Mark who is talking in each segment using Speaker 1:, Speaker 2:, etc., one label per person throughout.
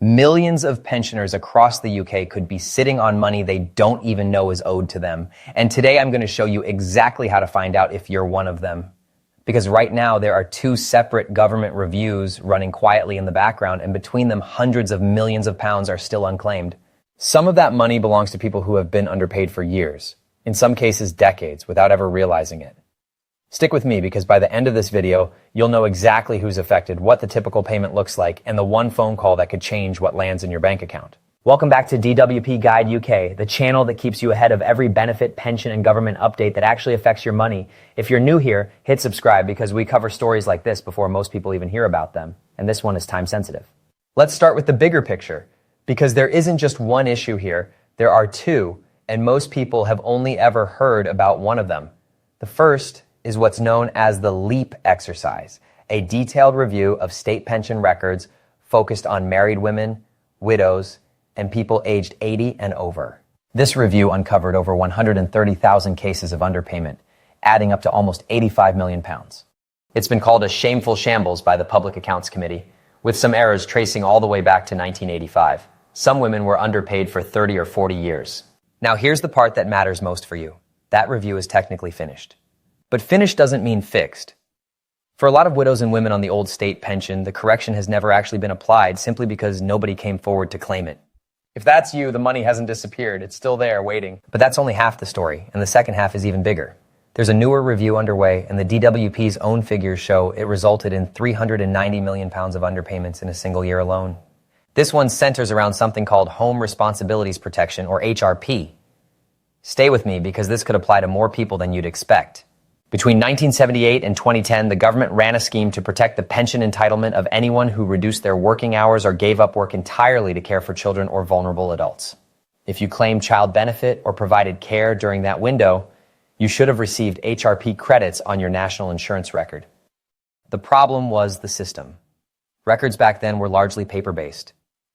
Speaker 1: Millions of pensioners across the UK could be sitting on money they don't even know is owed to them. And today I'm going to show you exactly how to find out if you're one of them. Because right now there are two separate government reviews running quietly in the background, and between them hundreds of millions of pounds are still unclaimed. Some of that money belongs to people who have been underpaid for years, in some cases decades, without ever realizing it. Stick with me, because by the end of this video, you'll know exactly who's affected, what the typical payment looks like, and the one phone call that could change what lands in your bank account. Welcome back to DWP Guide UK, the channel that keeps you ahead of every benefit, pension, and government update that actually affects your money. If you're new here, hit subscribe, because we cover stories like this before most people even hear about them, and this one is time sensitive. Let's start with the bigger picture, because there isn't just one issue here, there are two, and most people have only ever heard about one of them. The first is what's known as the LEAP exercise, a detailed review of state pension records focused on married women, widows, and people aged 80 and over. This review uncovered over 130,000 cases of underpayment, adding up to almost 85 million pounds. It's been called a shameful shambles by the Public Accounts Committee, with some errors tracing all the way back to 1985. Some women were underpaid for 30 or 40 years. Now here's the part that matters most for you. That review is technically finished. But finished doesn't mean fixed. For a lot of widows and women on the old state pension, the correction has never actually been applied simply because nobody came forward to claim it. If that's you, the money hasn't disappeared. It's still there, waiting. But that's only half the story, and the second half is even bigger. There's a newer review underway, and the DWP's own figures show it resulted in 390 million pounds of underpayments in a single year alone. This one centers around something called Home Responsibilities Protection, or HRP. Stay with me, because this could apply to more people than you'd expect. Between 1978 and 2010, the government ran a scheme to protect the pension entitlement of anyone who reduced their working hours or gave up work entirely to care for children or vulnerable adults. If you claimed child benefit or provided care during that window, you should have received HRP credits on your national insurance record. The problem was the system. Records back then were largely paper-based.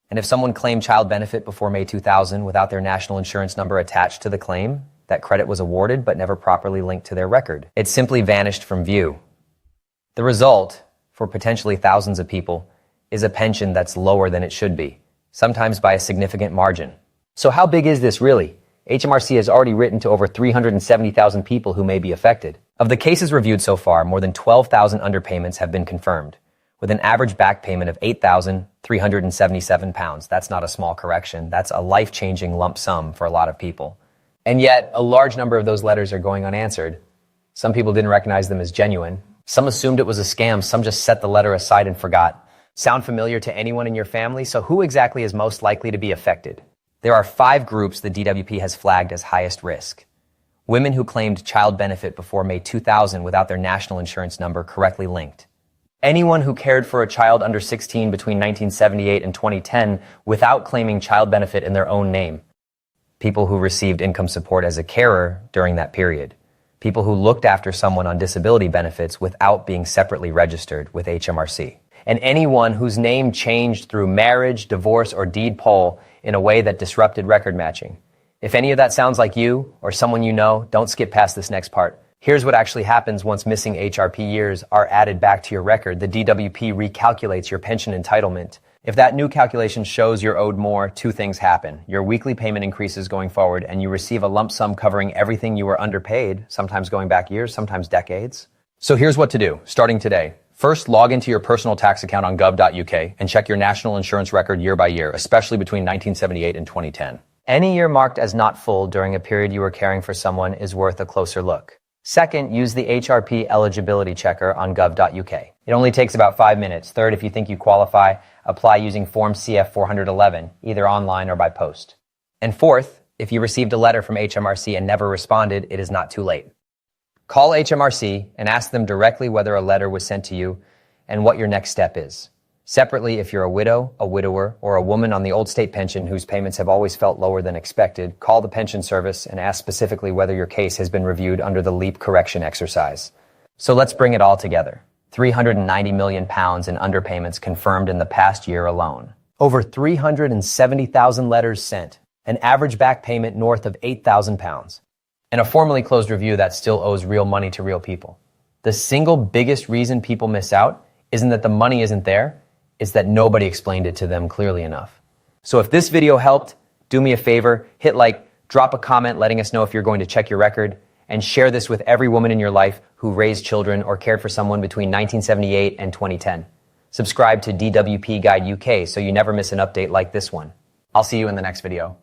Speaker 1: And if someone claimed child benefit before May 2000 without their national insurance number attached to the claim, that credit was awarded but never properly linked to their record. It simply vanished from view. The result, for potentially thousands of people, is a pension that's lower than it should be, sometimes by a significant margin. So how big is this really? HMRC has already written to over 370,000 people who may be affected. Of the cases reviewed so far, more than 12,000 underpayments have been confirmed, with an average back payment of £8,377. That's not a small correction. That's a life-changing lump sum for a lot of people. And yet, a large number of those letters are going unanswered. Some people didn't recognize them as genuine. Some assumed it was a scam. Some just set the letter aside and forgot. Sound familiar to anyone in your family? So who exactly is most likely to be affected? There are 5 groups the DWP has flagged as highest risk. Women who claimed child benefit before May 2000 without their national insurance number correctly linked. Anyone who cared for a child under 16 between 1978 and 2010 without claiming child benefit in their own name. People who received income support as a carer during that period. People who looked after someone on disability benefits without being separately registered with HMRC. And anyone whose name changed through marriage, divorce, or deed poll in a way that disrupted record matching. If any of that sounds like you or someone you know, don't skip past this next part. Here's what actually happens once missing HRP years are added back to your record. The DWP recalculates your pension entitlement. If that new calculation shows you're owed more, 2 things happen. Your weekly payment increases going forward, and you receive a lump sum covering everything you were underpaid, sometimes going back years, sometimes decades. So here's what to do, starting today. First, log into your personal tax account on gov.uk and check your national insurance record year by year, especially between 1978 and 2010. Any year marked as not full during a period you were caring for someone is worth a closer look. Second, use the HRP eligibility checker on gov.uk. It only takes about 5 minutes. Third, if you think you qualify, apply using Form CF 411, either online or by post. And fourth, if you received a letter from HMRC and never responded, it is not too late. Call HMRC and ask them directly whether a letter was sent to you and what your next step is. Separately, if you're a widow, a widower, or a woman on the old state pension whose payments have always felt lower than expected, call the pension service and ask specifically whether your case has been reviewed under the LEAP correction exercise. So let's bring it all together. 390 million pounds in underpayments confirmed in the past year alone. Over 370,000 letters sent, an average back payment north of 8,000 pounds, and a formally closed review that still owes real money to real people. The single biggest reason people miss out isn't that the money isn't there, is that nobody explained it to them clearly enough. So if this video helped, do me a favor, hit like, drop a comment letting us know if you're going to check your record, and share this with every woman in your life who raised children or cared for someone between 1978 and 2010. Subscribe to DWP Guide UK so you never miss an update like this one. I'll see you in the next video.